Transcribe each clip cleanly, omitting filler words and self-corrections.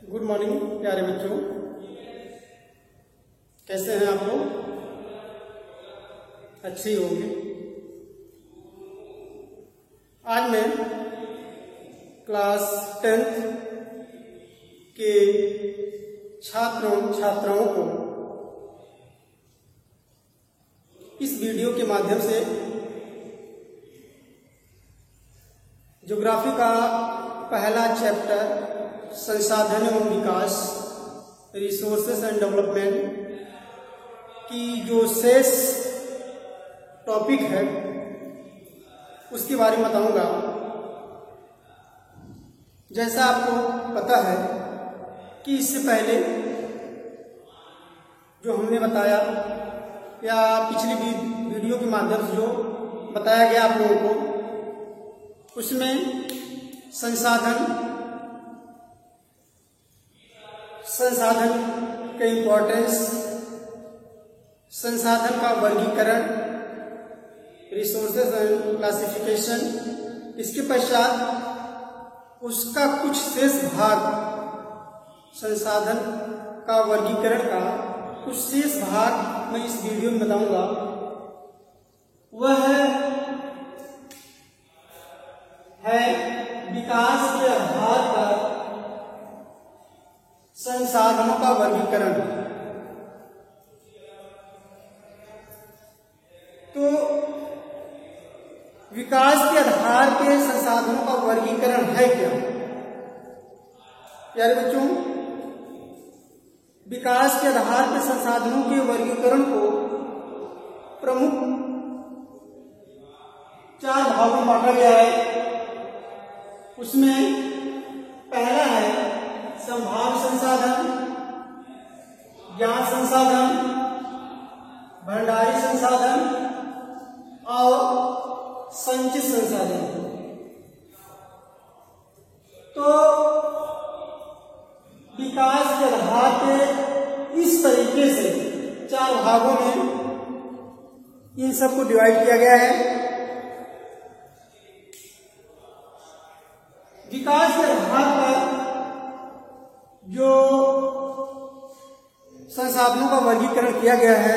Good morning प्यारे बच्चों, कैसे हैं आप लोग? अच्छे ही होंगे। आज मैं क्लास 10th के छात्राओं को इस वीडियो के माध्यम से ज्योग्राफी का पहला चैप्टर संसाधन एवं विकास, रिसोर्सेस एंड डेवलपमेंट की जो शेष टॉपिक है उसके बारे में बताऊंगा। जैसा आपको पता है कि इससे पहले जो हमने बताया या पिछली वीडियो के माध्यम से जो बताया गया आप लोगों को, उसमें संसाधन का इम्पोर्टेंस, संसाधन का वर्गीकरण, रिसोर्सेज एंड क्लासिफिकेशन, इसके पश्चात उसका कुछ शेष भाग, संसाधन का वर्गीकरण का कुछ शेष भाग मैं इस वीडियो में बताऊंगा। वह है विकास के आधार पर संसाधनों का वर्गीकरण। तो विकास के आधार पे संसाधनों का वर्गीकरण है क्या प्यारे बच्चों? विकास के आधार पे संसाधनों के वर्गीकरण को प्रमुख 4 भागों में बांटा गया है। उसमें पहला है संभाव्य संसाधन, ज्ञात संसाधन, भंडारी संसाधन और संचित संसाधन। तो विकास के आधार पे इस तरीके से 4 भागों में इन सबको डिवाइड किया गया है। विकास के आधार पर जो संसाधनों का वर्गीकरण किया गया है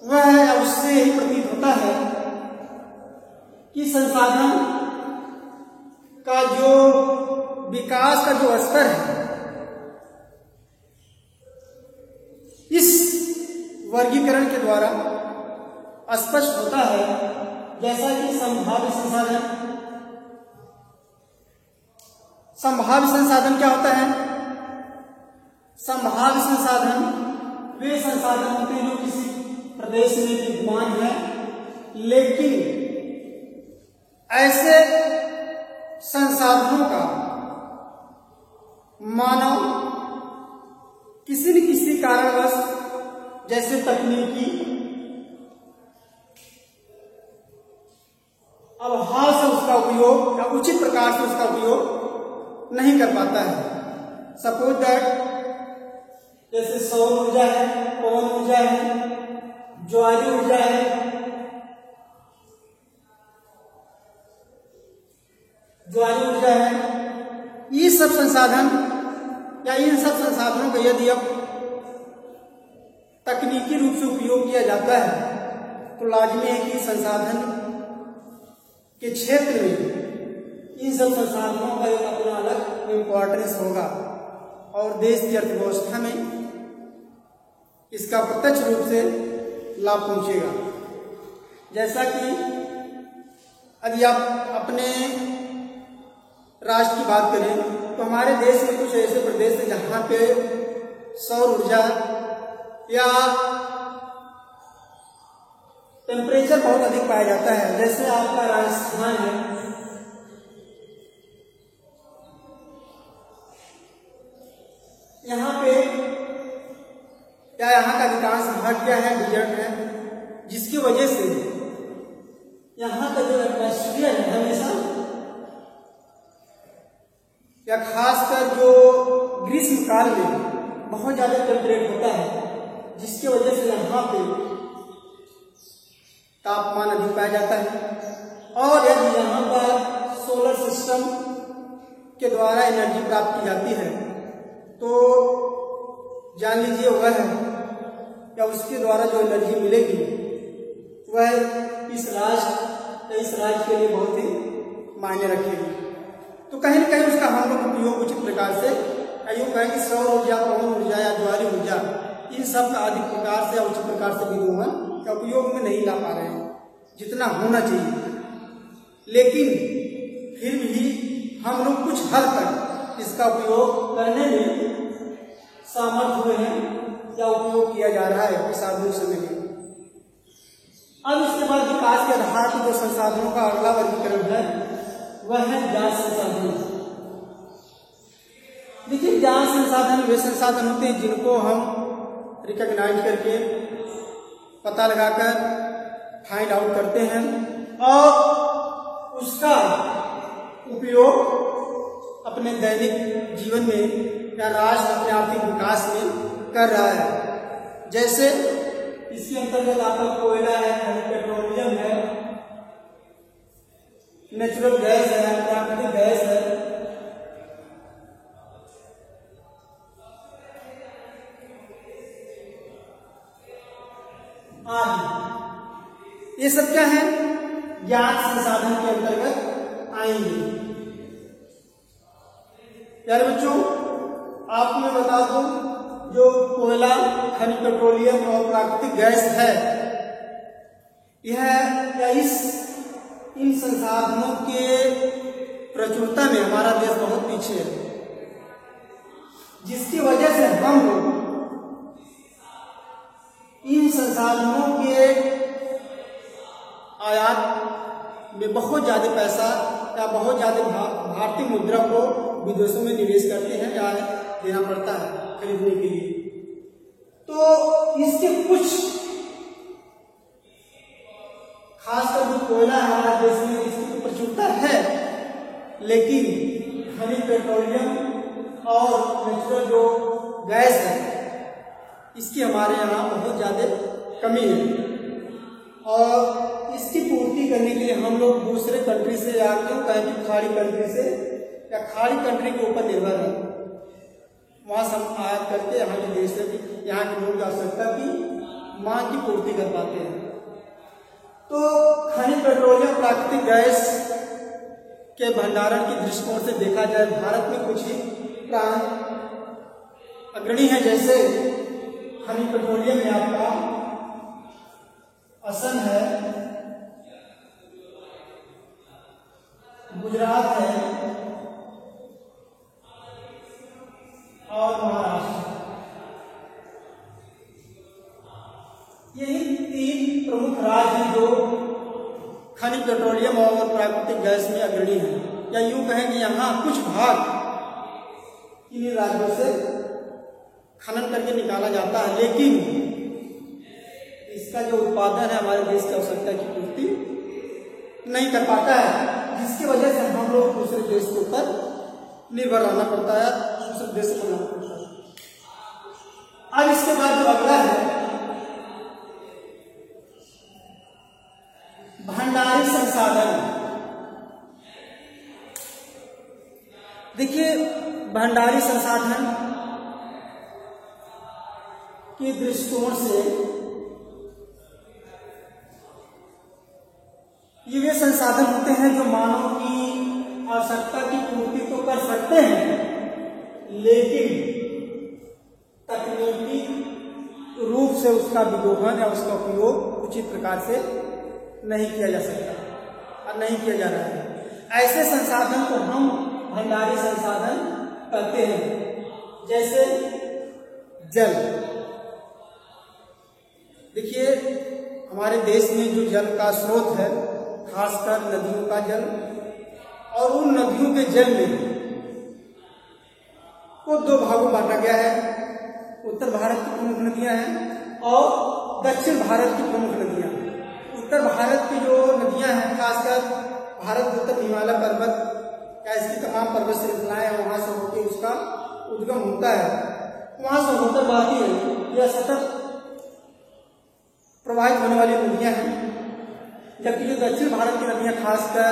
वह उससे ही प्रतीत होता है कि संसाधन का जो विकास का जो स्तर है, इस वर्गीकरण के द्वारा स्पष्ट होता है। जैसा कि संभाव्य संसाधन क्या होता है? संभाव्य संसाधन वे संसाधन होते हैं जो किसी प्रदेश में विद्यमान है, लेकिन ऐसे संसाधनों का मानव किसी न किसी कारणवश, जैसे तकनीकी अभाव से उसका उपयोग या उचित प्रकार से उसका उपयोग नहीं कर पाता है। सपोज दैट जैसे सौर ऊर्जा है, पवन ऊर्जा है, ज्वारीय ऊर्जा है, ये सब संसाधन या इन सब संसाधनों का यदि अब तकनीकी रूप से उपयोग किया जाता है तो लाजमी है कि संसाधन के क्षेत्र में इन सब संसाधनों का एक अपना अलग इम्पोर्टेंस होगा और देश की अर्थव्यवस्था में इसका प्रत्यक्ष रूप से लाभ पहुंचेगा। जैसा कि यदि आप अपने राष्ट्र की बात करें तो हमारे देश में कुछ ऐसे प्रदेश हैं जहां पे सौर ऊर्जा या टेम्परेचर बहुत अधिक पाया जाता है। जैसे आपका राजस्थान है, यहाँ पे या यहाँ का अधिकांश भाग क्या है? डिजर्ट है, जिसकी वजह से यहाँ का जो एटमॉस्फेयर है हमेशा या खासकर जो ग्रीष्म काल में बहुत ज्यादा टेम्परेट होता है, जिसकी वजह से यहाँ पे तापमान अधिक पाया जाता है। और यदि यहाँ पर सोलर सिस्टम के द्वारा एनर्जी प्राप्त की जाती है, तो जान लीजिए वह या उसके द्वारा जो एनर्जी मिलेगी वह इस राज्य के लिए बहुत ही मायने रखेगी। तो कहीं न कहीं उसका हम लोग उपयोग उचित प्रकार से यूँ कहें कि सौर ऊर्जा, पवन ऊर्जा या ज्वारी ऊर्जा, इन सब का अधिक प्रकार से या उचित प्रकार से विद्युत का उपयोग में नहीं ला पा रहे हैं जितना होना चाहिए। लेकिन फिर भी हम लोग कुछ हद तक इसका उपयोग करने में समर्थ हुए हैं या उपयोग किया जा रहा है इस आधुनिक समय में। अब इसके बाद विकास के आधार पर जो संसाधनों का अगला वर्गीकरण है वह है ज्ञान संसाधन। देखिए, ज्ञान संसाधन वे संसाधन होते हैं जिनको हम रिकॉग्नाइज करके पता लगाकर फाइंड आउट करते हैं और उसका उपयोग अपने दैनिक जीवन में या राष्ट्र अपने आर्थिक विकास में कर रहा है। जैसे इसके अंतर्गत आपका कोयला है, पेट्रोलियम है, नेचुरल गैस है, प्राकृतिक गैस है, आदि। ये सब क्या है? ज्ञान संसाधन के अंतर्गत आएंगे। यार बच्चों, आपको मैं बता दूं, जो कोयला, खनिज पेट्रोलियम और प्राकृतिक गैस है, इन संसाधनों के प्रचुरता में हमारा देश बहुत पीछे है, जिसकी वजह से हम इन संसाधनों के आयात में बहुत ज्यादा पैसा या बहुत ज्यादा भारतीय मुद्रा को विदेशों में निवेश करते हैं या देना पड़ता है खरीदने के लिए। तो इसके कुछ खासकर जो कोयला हमारा देश में इसकी तो प्रचुरता है, लेकिन खनिज पेट्रोलियम और नेचुरल जो गैस है इसकी हमारे यहाँ बहुत ज़्यादा कमी है और इसकी पूर्ति करने के लिए हम लोग दूसरे कंट्री से या क्यों कहें कि खाड़ी कंट्री से या खाड़ी कंट्री के ऊपर निर्भर है। वहाँ से हम आयात करके यहाँ के देश से यहाँ के लोग की आवश्यकता की मांग की पूर्ति कर पाते हैं। तो खनिज पेट्रोलियम प्राकृतिक गैस के भंडारण के दृष्टिकोण से देखा जाए, भारत में कुछ ही प्रांत अग्रणी है। जैसे खनिज पेट्रोलियम में आपका असम है, गुजरात है और महाराष्ट्र। यही तीन प्रमुख राज्य हैं जो खनिज पेट्रोलियम और प्राकृतिक गैस में अग्रणी हैं, या यूं कहें कि यहाँ कुछ भाग इन राज्यों से खनन करके निकाला जाता है, लेकिन इसका जो उत्पादन है हमारे देश की आवश्यकता की पूर्ति नहीं कर पाता है, जिसकी वजह से हम लोग दूसरे देश के ऊपर निर्भर रहना पड़ता है, दूसरे देश से बनाना पड़ता है। अब इसके बाद जो अगला है भंडारी संसाधन। देखिए, भंडारी संसाधन के दृष्टिकोण से ये वे संसाधन होते हैं जो मानव की आवश्यकता की पूर्ति तो कर सकते हैं, लेकिन तकनीकी रूप से उसका विदोहन या उसका उपयोग उचित प्रकार से नहीं किया जा सकता और नहीं किया जा रहा है। ऐसे संसाधन को हम भंडारी संसाधन कहते हैं। जैसे जल। देखिए, हमारे देश में जो जल का स्रोत है, खासकर नदियों का जल, और उन नदियों के जल में को दो भागों बांटा गया है। उत्तर भारत की प्रमुख नदियां हैं और दक्षिण भारत की प्रमुख नदियां हैं। उत्तर भारत की जो नदियां हैं, खासकर भारत उत्तर हिमालय पर्वत या इसकी तमाम पर्वत श्रृंखलाएं हैं, वहां से होकर उसका उद्गम होता है, वहां से होकर बहती है, यह सतत प्रवाहित होने वाली नदियां हैं। जबकि जो दक्षिण भारत की नदियां, खासकर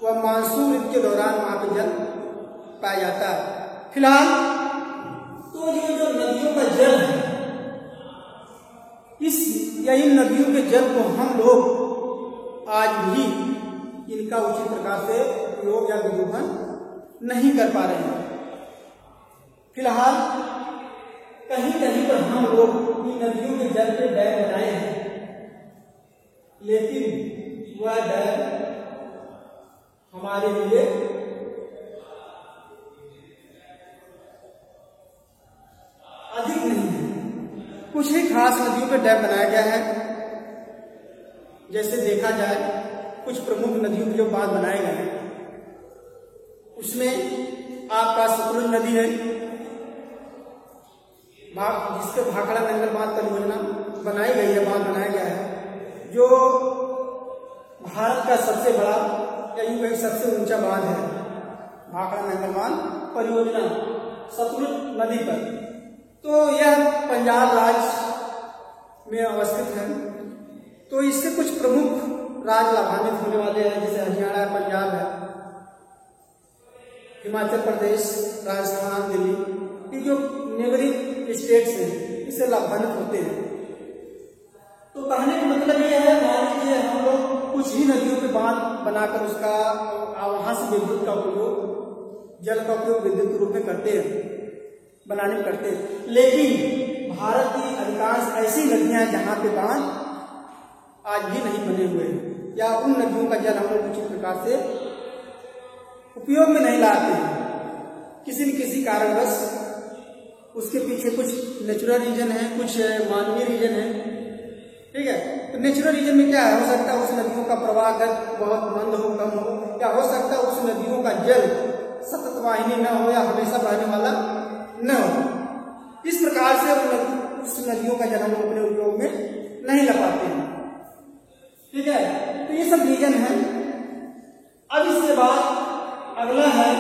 वह मानसून ऋतु के दौरान वहां पर जल पाया जाता है। फिलहाल तो ये जो नदियों का जल है, इन नदियों के जल को हम लोग आज भी इनका उचित प्रकार से उपयोग या विदोहन नहीं कर पा रहे हैं। फिलहाल कहीं कहीं पर हम लोग इन नदियों के जल पे डैम बनाए हैं, लेकिन वह डैम हमारे लिए अधिक नहीं है। कुछ ही खास नदियों पे डैम बनाया गया है। जैसे देखा जाए कुछ प्रमुख नदियों के जो बांध बनाए गए हैं, उसमें आपका सतलुज नदी है, जिसके भाखड़ा नंगल बांध परियोजना बनाई गई है, बांध बनाया गया है, जो भारत का सबसे बड़ा या यूं कहीं सबसे ऊंचा बांध है। भाखड़ा नंगल बांध परियोजना सतलुज नदी पर, तो यह पंजाब राज्य में अवस्थित है। तो इससे कुछ प्रमुख राज्य लाभान्वित होने वाले हैं, जैसे हरियाणा, पंजाब है, हिमाचल प्रदेश, राजस्थान, दिल्ली, ये जो नेबरिंग स्टेट्स हैं इससे लाभान्वित होते हैं। तो कहने का मतलब ये है, मान लीजिए हम लोग कुछ ही नदियों पे बांध बनाकर उसका वहां से विद्युत का उपयोग, जल का उपयोग विद्युत रूप में करते हैं, बनाने में करते हैं। लेकिन भारत की अधिकांश ऐसी नदियां हैं जहां पे बांध आज भी नहीं बने हुए हैं, या उन नदियों का जल हम लोग उचित प्रकार से उपयोग में नहीं लाते हैं। किसी न किसी कारणवश उसके पीछे कुछ नेचुरल रीजन है, कुछ मानवीय रीजन है। ठीक है, तो नेचुरल रीजन में क्या है, हो सकता है उस नदियों का प्रवाह बहुत मंद हो, कम हो, या हो सकता है उस नदियों का जल सतत वाहिनी न हो या हमेशा बहने वाला न हो। इस प्रकार से उस नदियों का जल हम लोग अपने उपयोग में नहीं ला पाते हैं। ठीक है, तो ये सब रीजन है। अब इसके बाद अगला है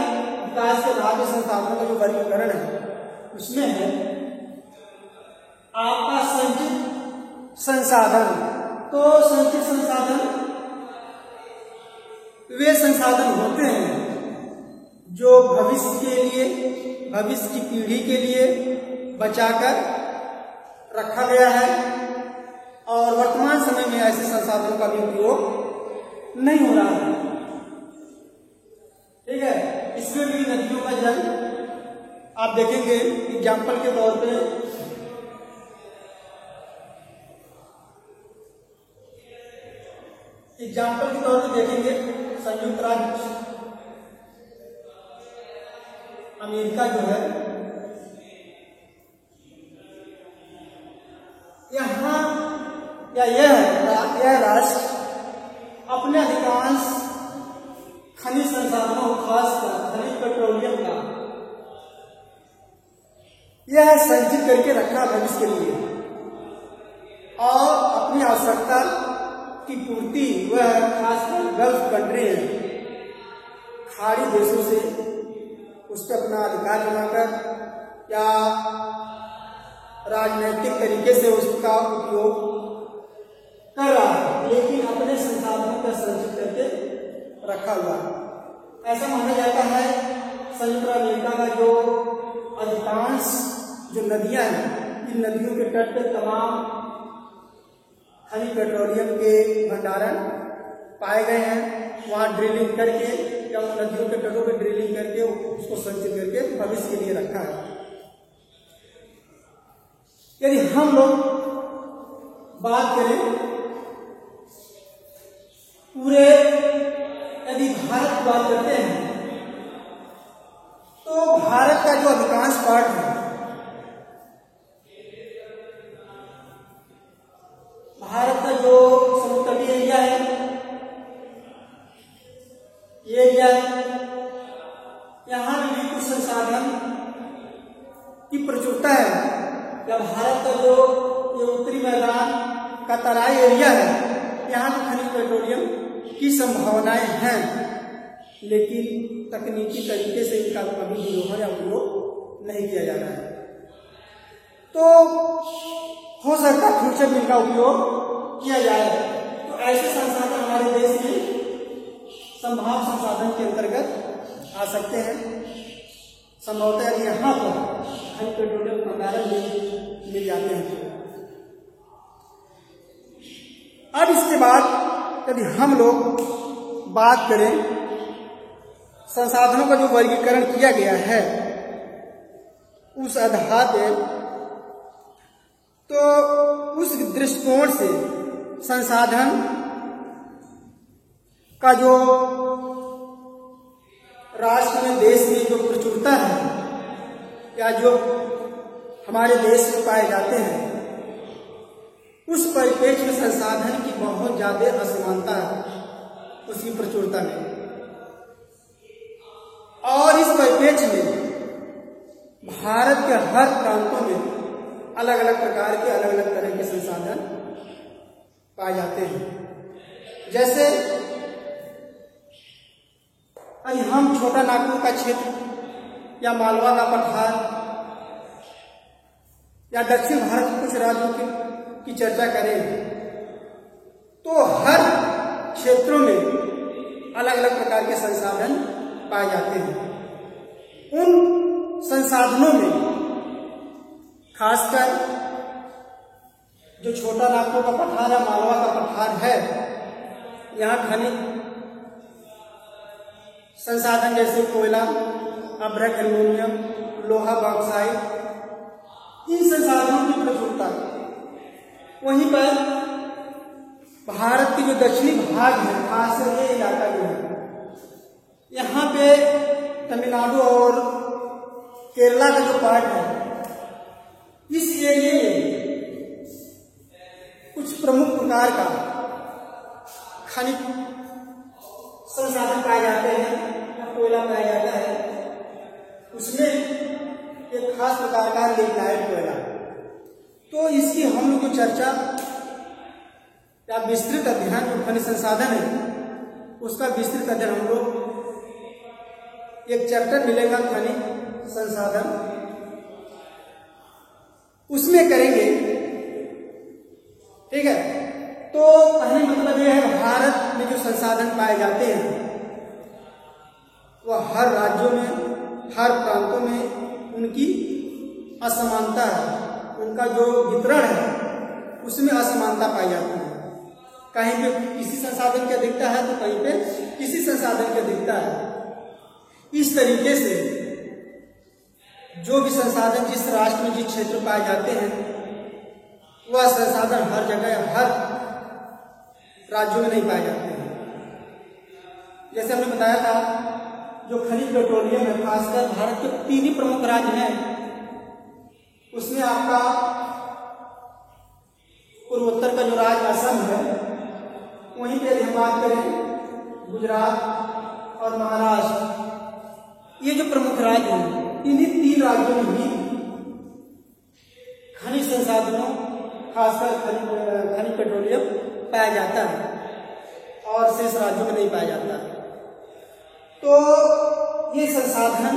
विकास के राज्य संसाधनों का जो वर्गीकरण है, उसमें है आपका संचित संसाधन। तो संचित संसाधन वे संसाधन होते हैं जो भविष्य के लिए, भविष्य की पीढ़ी के लिए बचाकर रखा गया है, और वर्तमान समय में ऐसे संसाधनों का भी उपयोग नहीं हो रहा है। ठीक है, इसमें भी नदियों का जल आप देखेंगे एग्जाम्पल के तौर पे देखेंगे संयुक्त राज्य अमेरिका जो है, यहाँ या यह राष्ट्र अपने अधिकांश खनिज संसाधनों, खासकर खनिज पेट्रोलियम का यह संचित करके रखा भविष्य के लिए, और अपनी आवश्यकता की पूर्ति वह खासकर गल्फ कंट्री है, खाड़ी देशों से उस पर अपना अधिकार जमाकर या राजनीतिक तरीके से उसका उपयोग कर रहा है, लेकिन अपने संसाधनों का संचित करके रखा हुआ है। ऐसा माना जाता है संयुक्त अमेरिका का जो अधिकांश जो नदियां हैं, इन नदियों के तट पर तमाम खनिज पेट्रोलियम के भंडारण पाए गए हैं। वहां ड्रिलिंग करके या उन नदियों के तटों पर ड्रिलिंग करके उसको संचित करके भविष्य के लिए रखा है। यदि हम लोग बात करें पूरे, यदि भारत की बात करते हैं, तो भारत का जो अधिकांश पार्ट है, भारत का जो समुद्र तटीय एरिया है, ये एरिया यहाँ भी कुछ संसाधन की प्रचुरता है। या भारत का जो ये उत्तरी मैदान का तराई एरिया है, यहाँ भी खनिज पेट्रोलियम की संभावनाएं हैं, लेकिन तकनीकी तरीके से इनका कभी विरोध या उपयोग नहीं किया जा रहा है। तो हो सकता है फ्यूचर में इनका उपयोग किया जाए। तो ऐसे संसाधन हमारे देश में संभाव संसाधन के अंतर्गत आ सकते हैं। संभवतः यदि यहाँ पर खनिज पेट्रोलियम भंडारण मिल जाते हैं। अब इसके बाद यदि हम लोग बात करें संसाधनों का जो वर्गीकरण किया गया है उस आधार पे, तो उस दृष्टिकोण से संसाधन का जो राष्ट्र में देश में जो प्रचुरता है या जो हमारे देश में पाए जाते हैं उस परिप्रेक्ष्य में संसाधन की बहुत ज्यादा असमानता है उसकी प्रचुरता में। और इस परिप्रेक्ष्य में भारत के हर प्रांतों में अलग अलग प्रकार के अलग अलग तरह के संसाधन पाए जाते हैं। जैसे अभी हम छोटा नागपुर का क्षेत्र या मालवा का पठार या दक्षिण भारत के कुछ राज्यों की चर्चा करें तो हर क्षेत्रों में अलग अलग प्रकार के संसाधन पाए जाते हैं। उन संसाधनों में खासकर जो छोटा नागपुर का पठार या मालवा का पठार है, यहाँ खनिज संसाधन जैसे कोयला, अभ्रक एल्युमिनियम, लोहा, बॉक्साइट, इन संसाधनों की प्रचुरता। वहीं पर भारत के जो दक्षिणी भाग है, खासकर ये इलाका जो है, यहाँ पे तमिलनाडु और केरला का जो पार्ट है, इस एरिया में कुछ प्रमुख प्रकार का खनिज संसाधन पाए जाते हैं। कोयला पाया जाता है, उसमें एक खास प्रकार का लिग्नाइट कोयला। तो इसकी हम लोग जो चर्चा या विस्तृत अध्ययन जो खनिज संसाधन है उसका विस्तृत अध्ययन हम लोग एक चैप्टर मिलेगा खनिज संसाधन, उसमें करेंगे। ठीक है, तो कहने मतलब यह है भारत में जो संसाधन पाए जाते हैं वह हर राज्यों में, हर प्रांतों में उनकी असमानता है, उनका जो वितरण है उसमें असमानता पाई जाती है। कहीं पे किसी संसाधन की अधिकता है तो कहीं पे किसी संसाधन की अधिकता है। इस तरीके से जो भी संसाधन जिस राष्ट्र में जिस क्षेत्र में पाए जाते हैं वह संसाधन हर जगह हर राज्यों में नहीं पाए जाते हैं। जैसे हमने बताया था जो खनिज पेट्रोलियम है, खासकर भारत के 3 ही प्रमुख राज्य हैं, उसमें आपका पूर्वोत्तर का जो राज्य असम है, वहीं पे यदि हम बात करें गुजरात और महाराष्ट्र, ये जो प्रमुख राज्य हैं, इन्हीं 3 राज्यों में भी खनिज संसाधनों खासकर खनिज पेट्रोलियम पाया जाता है और शेष राज्यों में नहीं पाया जाता है। तो ये संसाधन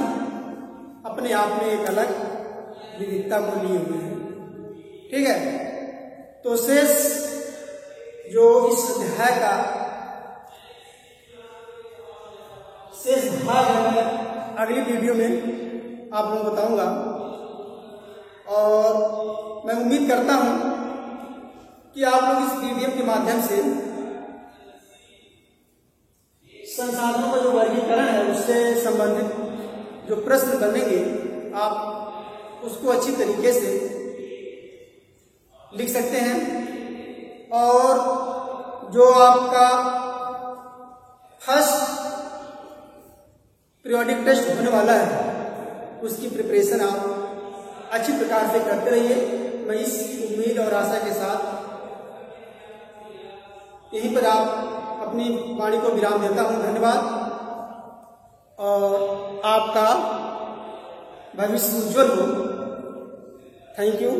अपने आप में एक अलग विविधता को लिए हुए हैं। ठीक है, तो शेष जो इस अध्याय का शेष भाग है मैं अगली वीडियो में आप लोगों को बताऊंगा। और मैं उम्मीद करता हूं कि आप लोग इस वीडियो के माध्यम से संसाधनों का जो वर्गीकरण है उससे संबंधित जो प्रश्न बनेंगे आप उसको अच्छी तरीके से लिख सकते हैं। और जो आपका फर्स्ट पीरियोडिक टेस्ट होने वाला है उसकी प्रिपरेशन आप अच्छी प्रकार से करते रहिए। मैं इस उम्मीद और आशा के साथ यहीं पर आप अपनी वाणी को विराम देता हूं। धन्यवाद और आपका भविष्य उज्जवल हो। Thank you.